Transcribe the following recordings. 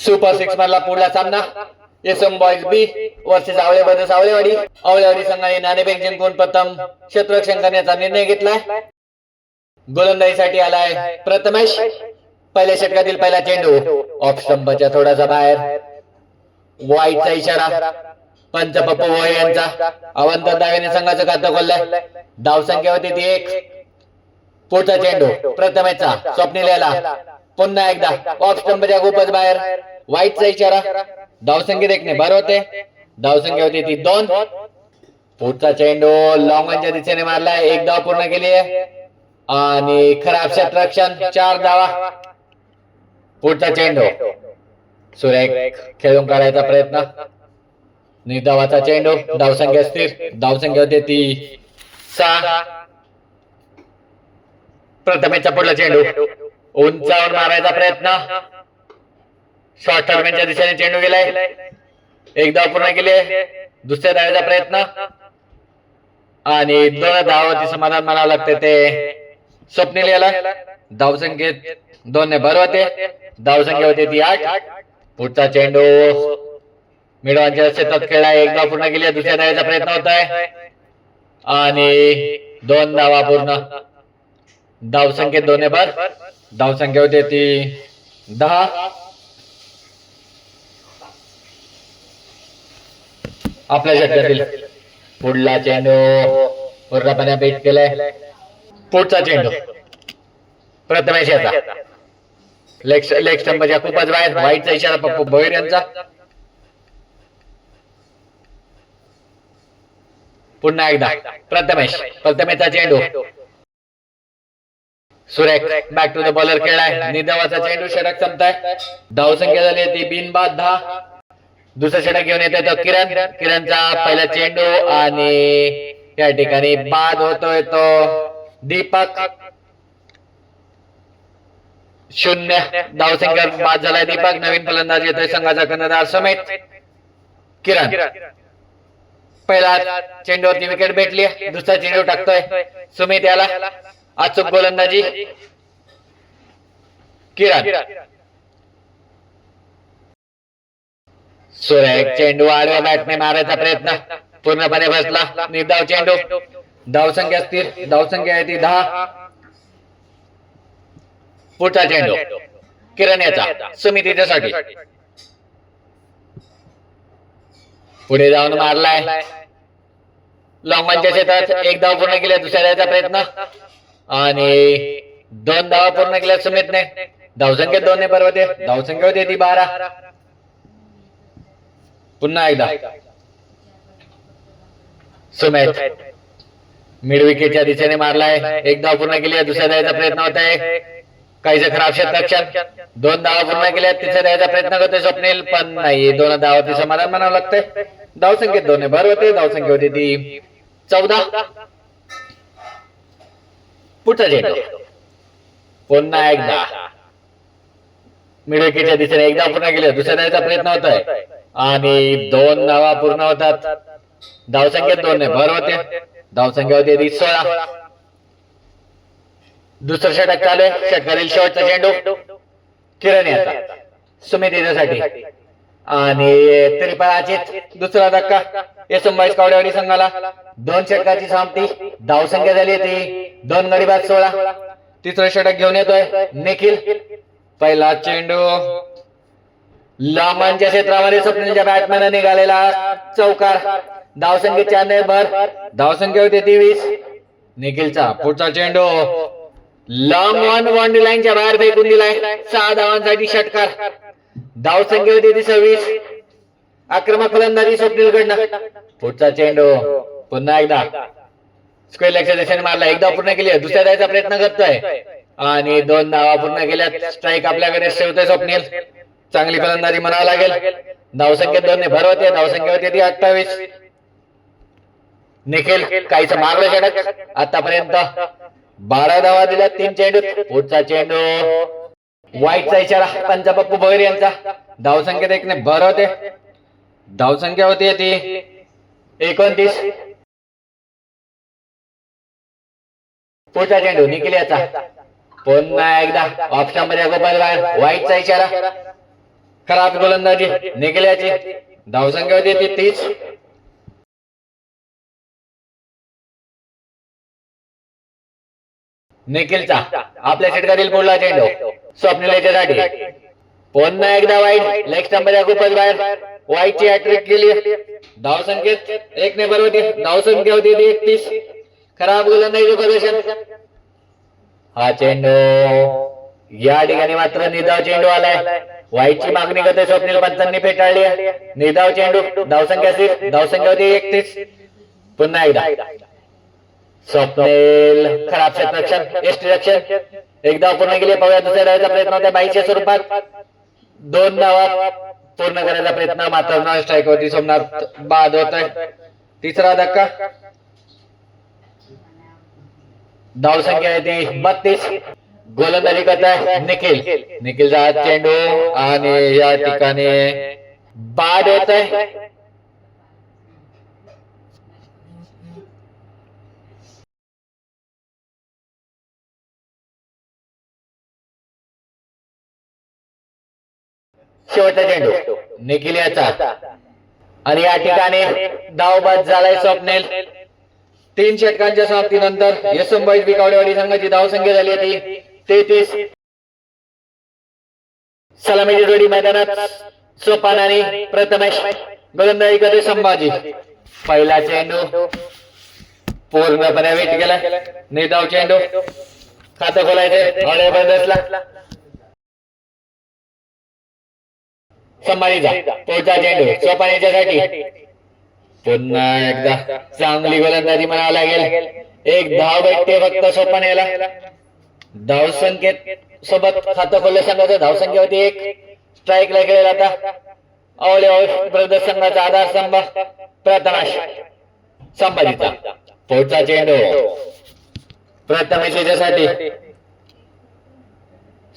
Super 6 मधला पुढला सामना एसएम बॉयज बी वर्सेस आवळे ब्रदर्स आवळेवाडी. आवळेवाडी संघाने नाणेफेक जिंकून प्रथम क्षेत्ररक्षण करण्याचा निर्णय घेतलाय. गोलंदाजीसाठी आलाय प्रथमेश. पहिल्या षटकातील पहिला चेंडू ऑफ स्टंपच्या थोडासा बाहेर. वाईटचा इशारा. पंच पप्पू भोये यांचा अवंत दावेने संघाचं खातं खोललंय. धावसंख्या होती ती 1. पुढचा चेंडू प्रथमेशचा स्वप्नील याला पुन्हा एकदा ऑफ स्टंपच्या खूपच बाहेर. वाईटचा इशारा. धावसंख्येत 1 ने भर होते. धावसंख्या होती ती 2. पुढचा चेंडू लॉंगच्या दिशेने मारलाय. 1 धाव पूर्ण केली आहे आणि खराब क्षेत्ररक्षण. 4 धावा. पुढचा चेंडू सुरेख खेळून काढायचा प्रयत्न. निर्धावाचा चेंडू. धावसंख्या स्थिर. धावसंख्या होते ती 6. प्रथमेशचा पुढला चेंडू उंचावून मारायचा प्रयत्न. शॉर्ट टर्मेनच्या दिशेने चेंडू गेलाय. 1 धाव पूर्ण केली. दुसऱ्या धावेचा प्रयत्न आणि 2 धावावरती समाधान मानावं लागते ते स्वप्नील याला. धावसंख्येत 2 ने भर होते. धावसंख्या होती ती 8. पुढचा चेंडू मिडवांच्या क्षेत्रात खेळला. 1 धाव पूर्ण केली. दुसऱ्या धावेचा प्रयत्न होत आहे आणि 2 धावा पूर्ण. धावसंख्येत 2 ने भर. धावसंख्या होती ती 10. आपल्या षटकातील पुढला चेंडू पूर्णपणे बेट केलाय. पुढचा चेंडू प्रथमेश याचा लेग स्टंपच्या खूपच बाहेर. वाईटचा इशारा पप्पू भोईर यांचा. पुन्हा एकदा प्रथमेशचा चेंडू सुरेख बॅक टू द बॉलर खेळाय. निधावाचा चेंडू. षटक संपताय. धावसंख्या झाली ती बिनबाद 10. दुसरा षटक घेऊन येतोय तो किरणचा पहिला चेंडू आणि या ठिकाणी बाद होतोय तो दीपक. 0 धावसंख्या बाद झालाय दीपक. नवीन फलंदाज येतोय संघाचा कर्णधार समेत किरण. पहिला चेंडूवरती विकेट भेटली. दुसरा चेंडू टाकतोय सुमित याला. अचूक गोलंदाजी किरण. सुरेख चेंडू आडव्या बॅटने मारायचा प्रयत्न पूर्णपणे बसला. निर्धाव चेंडू. धावसंख्या स्थिर. धावसंख्या आहे ती 10. पुढचा चेंडू किरण याचा सुमितीच्यासाठी. पुढे जाऊन मारलाय. लॉंगच्या क्षेत्रात 1 धाव पूर्ण केली. दुसऱ्या धावेचा प्रयत्न आणि 2 धावा पूर्ण केल्या सुमितने. धावसंख्या 2 ने भर होते. धावसंख्या होती ती 12. पुन्हा एकदा सुमित मिड विकेटच्या दिशेने मारलाय. 1 धाव पूर्ण केली. दुसऱ्या धावेचा प्रयत्न होत आहे. काहीच खराब क्षेत्ररक्षण. 2 धावा पूर्ण केल्या. तिसऱ्या धावेचा प्रयत्न करतोय स्वप्नील पण नाही. 2 धावावरती समाधान मानावं लागतंय. धावसंख्येत 2 ने भर होते. धावसंख्या होती ती 14. पुढचा चेंडू पुन्हा एकदा मिड विकेटच्या दिशेने 1 धाव पूर्ण केली. दुसऱ्या धावेचा प्रयत्न होत आहे आणि 2 धावा पूर्ण होतात. धावसंख्येत 2 ने भर होते. धावसंख्या होती ती 16. दुसरं षटक चालू आहे. षटकातील शेवटचा चेंडू किरण याचा सुमितीसाठी आणि त्रिफळाचित दुसरा धक्का एसएम बॉयज कावडेवाडी संघाला. 2 षटकाची समाप्ती. धावसंख्या झाली ती 2 गडी बाद 16. तिसरं षटक घेऊन येतोय निखिल. पहिला चेंडू लांबांच्या क्षेत्रामध्ये स्वप्नीलच्या बॅटमॅन निघालेला चौकार. धावसंख्या 4 ने भर. धावसंख्या होती 23. निखिलचा पुढचा चेंडू लांब ऑन बाउंड्री लाईनच्या बाहेर फेकून दिलाय. 6 धावांसाठी षटकार. धावसंख्या होती ती 26. आक्रमक फलंदाजी स्वप्नील कडनं. पुढचा चेंडू पुन्हा एकदा स्क्वेअर लेगच्या दिशेने मारला. 1 धाव पूर्ण केली. दुसऱ्या धावेचा प्रयत्न करतोय आणि 2 धावा पूर्ण केल्या. स्ट्राईक आपल्याकडे ठेवतोय स्वप्नील. चांगली फलंदाजी म्हणावं लागेल. धावसंख्येत 2 ने भर होते. धावसंख्या होती ती 28. निखिल काहीच मारलं षटक. आतापर्यंत 12 धावा दिल्या 3 चेंडू. पुढचा चेंडू वाईटचा इशारा पंच पप्पू भोईर यांचा. धावसंख्येत 1 ने भर होते. धावसंख्या होती ती 29. पुढचा चेंडू निखिल याचा. पुन्हा एकदा ऑप्शन मध्ये गोपाल बाहेर. वाईटचा इशारा. खराब गोलंदाजी निखिल्याची. धावसंख्या होती ती 30. निखिलचा आपल्या षटकातील पुढला चेंडू स्वप्नील याच्यासाठी. पुन्हा एकदा वाईट. लेग स्टंपच्या खूपच बाहेर. वाईटची हॅट्रिक केली. धावसंख्येत 1 ने बरोबर होती. धावसंख्या होती ती 31. खराब गोलंदाजी प्रदर्शन. हा चेंडू या ठिकाणी मात्र निधाव चेंडू आलाय. वाईटची मागणी करते स्वप्नील पंतांनी फेटाळली. निधाव चेंडू. धावसंख्या 30. धावसंख्या होती 31. पुन्हा एकदा स्वप्नील. खराब क्षेत्ररक्षण. यष्टी रक्षण. एक धाव पूर्ण केली. पाहूया दुसऱ्या धावाचा प्रयत्न होता बाईच्या स्वरूपात. 2 धावा पूर्ण करायचा प्रयत्न मात्र नॉन स्ट्राईक वरती सोमनाथ बाद होत आहे. तिसरा धक्का. धावसंख्या आहे ती 32. गोलंदाजी करत आहे निखिल. निखिलचा चेंडू आणि या ठिकाणी बाद होत आहे. शेवटचा चेंडू निखिल याचा आणि या ठिकाणी धावबाद झालाय स्वप्नील. 3 षटकांच्या समाप्तीनंतर यसम बॉईज बी कावडेवाडी संघाची धावसंख्या झाली होती 33. सलामीची जोडी मैदानात सोपान आणि प्रथमेश. गोलंदाजी करते संभाजी. पहिला चेंडू पूर्णपणे वेट केला. निधाव चेंडू. खातं खोलायचे बंदसला. संभाजीचा पुढचा चेंडू सोपान याच्यासाठी. पुन्हा एकदा चांगली गोलंदाजी म्हणावं लागेल. 1 धाव भेटते फक्त सोपान याला. धावसंख्येत सोबत खातं खोललं संघाचं. धावसंख्या होती 1. स्ट्राईकला खेळेल आता अवळे ब्रदर्स संघाचा आधारस्तंभ प्रथमेश. संभाजीचा पुढचा चेंडू प्रथमेश याच्यासाठी.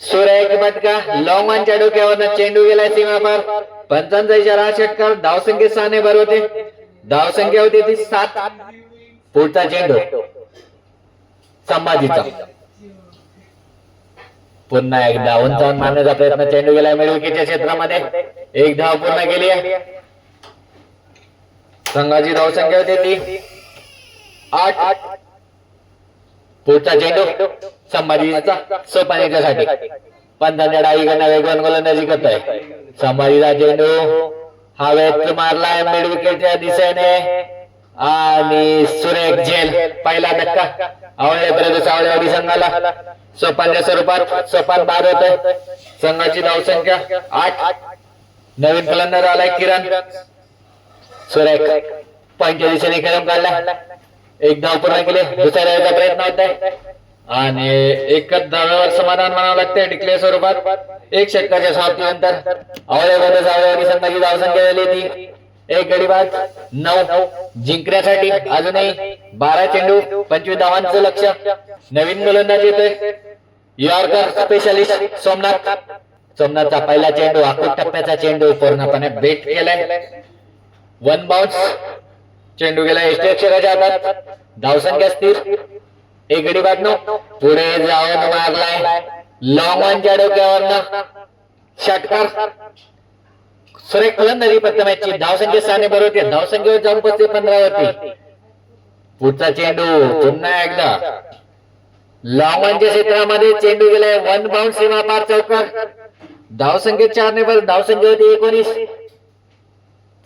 सुरेख फटका. लॉंगॉनच्या डोक्यावरनं चेंडू गेलाय सीमापार. पंचांचा इशारा. षटकार. धावसंख्येत 6 ने भर होते. धावसंख्या होती ती 7. पुढचा चेंडू संभाजीचा. पुन्हा एकदा उंचावून मारण्याचा प्रयत्न. चेंडू गेलाय मिळवणुकीच्या क्षेत्रामध्ये. 1 धाव पूर्ण केली आहे. संघाची धावसंख्या होती ती 8. पुढचा चेंडू संभाजीचा सोपान याच्यासाठी. पंतांच्या डावीकडनं वेगवान गोलंदाजी करत आहे. संभाजीचा चेंडू हवेत मारलाय मिड विकेटच्या दिशेने आणि सुरेख झेल. पहिला धक्का आवळेपर्यंत सावळेवाडी संघाला सोपानच्या स्वरूपात. सोपान बाद होत आहे. संघाची धावसंख्या 8. नवीन फलंदाज आलाय किरण. सुरेख पॉईंटच्या दिशेने कदम काढला. 1 धाव पूर्ण केले. दुसऱ्या धावाचा प्रयत्न होत आहे आणि एकच धाव्यावर समाधान म्हणावं लागतंय डिक्लेअर स्वरूपात. 1 षटकाच्या समाप्तीनंतर आवळेपर्यंत सावळेवाडी संघाची धावसंख्या झाली ती 1 गडी बाद 9. जिंकण्यासाठी अजूनही 12 चेंडू 25 धावांचं लक्ष. नवीन गोलंदाज येतोय यॉर्कर स्पेशलिस्ट सोमनाथ. सोमनाथचा पहिला चेंडू आखूट टप्प्याचा चेंडू पूर्णपणे बेट केलाय. 1 बाउन्स. चेंडू गेला यष्टीरक्षकाच्या हातात. धावसंख्या स्थिर 1 गडी बाद 9. पुढे जाऊन मारलाय लॉंग ऑनच्या डोक्यावरनं षटकार. सुरेख फलंदाजी प्रथमेशची. धावसंख्या 6 ने बरोबर होती. धावसंख्येवर जाऊन पोहोचते 15 वरती. पुढचा चेंडू पुन्हा एकदा लॉंग ऑनच्या क्षेत्रामध्ये. चेंडू गेलाय 1 बाउन्स सीमा पार चौकार. धावसंख्येत 4 ने बरोबर. धावसंख्या होती 19.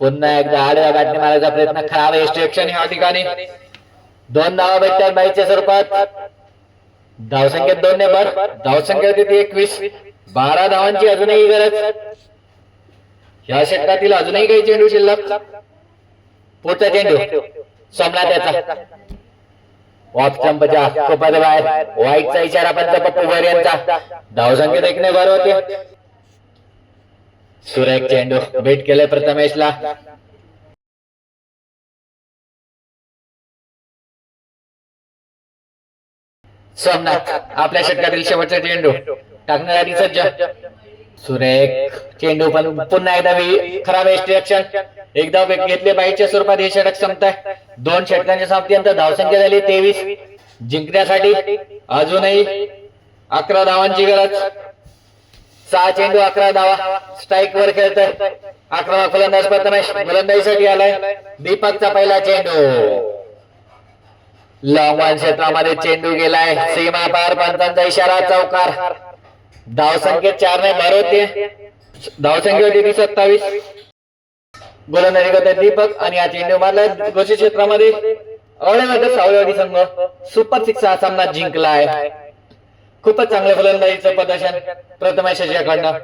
पुन्हा एकदा आडव्या बॅटने मारायचा प्रयत्न. खराब यष्टीरक्षण या ठिकाणी. 2 धावा भेटतात बाईच्या स्वरूपात. धावसंख्येत 2 ने भर. धावसंख्या होती 21. 12 धावांची अजूनही गरज. या षटकातील अजूनही काही चेंडू शिल्लक. पुढचा चेंडू सोमनाथ याचा. ऑफ स्टंपच्या खूपच बाहेर. वाईटचा इशारा पंच पप्पू भर यांचा. धावसंख्येत 1 ने भर होते. सुरेख चेंडू बेट केले प्रथमेशला. सोमनाथ आपल्या षटकातील शेवटचा चेंडू टाकण्यासाठी सज्ज. सुरेख चेंडू पण पुन्हा एकदा खराब यष्टीरक्षण. एकदा घेतले बाईच्या स्वरूपात हे षटक संपताय. 2 षटकांच्या समाप्तीनंतर धावसंख्या झाली 23. जिंकण्यासाठी अजूनही 11 धावांची गरज. 6 चेंडू 11 धावा, स्ट्राईक वर खेळतोय आक्रमक फलंदाज प्रथमेश. गोलंदाजीसाठी आलाय दीपकचा पहिला चेंडू. लॉंग वन क्षेत्रामध्ये चेंडू गेलाय सीमा पार, पंचांचा इशारा, चौकार. धावसंख्येत 4 ने भर होते, धावसंख्या होती 27. गोलंदाजी करतोय दीपक आणि या चेंडू मारला घोषित क्षेत्रामध्ये. आवळेमध्ये सावळेवाडी संघ सुपर 6 हा सामना जिंकलाय. खूपच चांगलं फलंदाजीचं प्रदर्शन प्रथमेश याच्याकडनं.